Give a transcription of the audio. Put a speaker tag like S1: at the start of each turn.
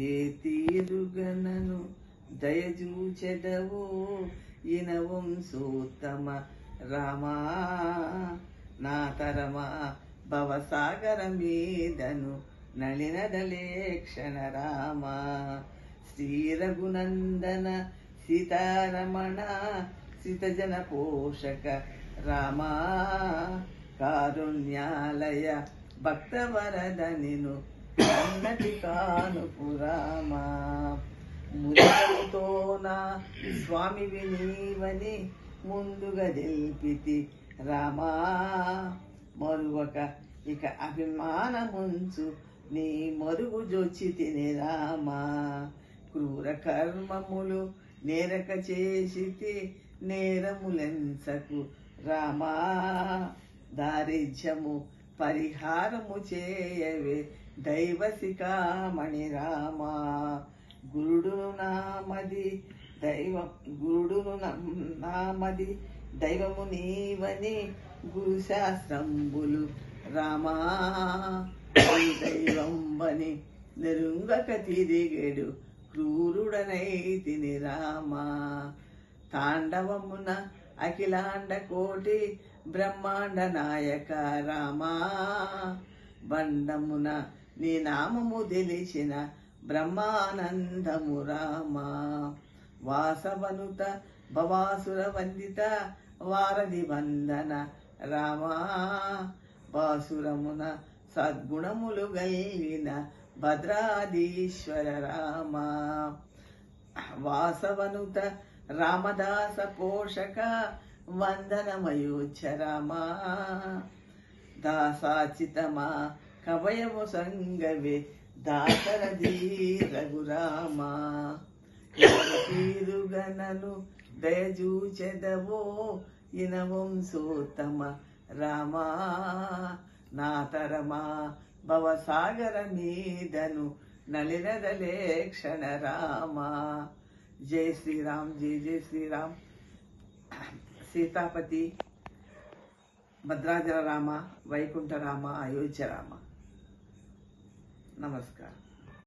S1: ఏ తీరుగనను దయచూచెదవో ఇనవంశోత్తమ రామా నా తరమా భవసాగర మీదను నళినదలేక్షణ రామా శ్రీ రఘునందన సీతారమణ సితజన పోషక రామా కారుణ్యాలయ భక్తవరద నిను కన్నటి కానుపు రామా మురళితో నా స్వామి వినీవని ముందుగా తెలిపితి రామా మరువక ఇక అభిమానముంచు నీ మరుగు జొచ్చి తిని రామా క్రూర కర్మములు నేరక చేసితి నేరములెంచకు రామా దారిద్ర్యము పరిహారము చేయవే దైవశిఖామణి రామా గురుడును నామది దైవము నీవని గురుశాస్త్రంబులు రామా దైవంబని నెరుంగక తిరిగేడు క్రూరుడనైతిని రామా తాండవమున అఖిలాండ కోటి బ్రహ్మాండ నాయక రామా బండమున నీ నామము తెలిసిన బ్రహ్మానందము రామా వాసవనుత భవాసుర వందిత వారధి వందన రామా బాసురమున సద్గుణములు గల్గిన భద్రాధీశ్వర రామా వాసవనుత రామదాస పోషక వందనమయోధ్య రామా దాసాచితమా కవయము సంగవే దాసరథీ రఘురామా తీరుగనను దయచూచెదవో ఇనవంశోత్తమ రామా నా తరమా భవసాగర మీదను నళినదలేక్షణ రామా జై శ్రీరామ్ జై జై శ్రీరామ్ సీతాపతి భద్రాచల రామ వైకుంఠ రామ అయోధ్య రామ నమస్కారం.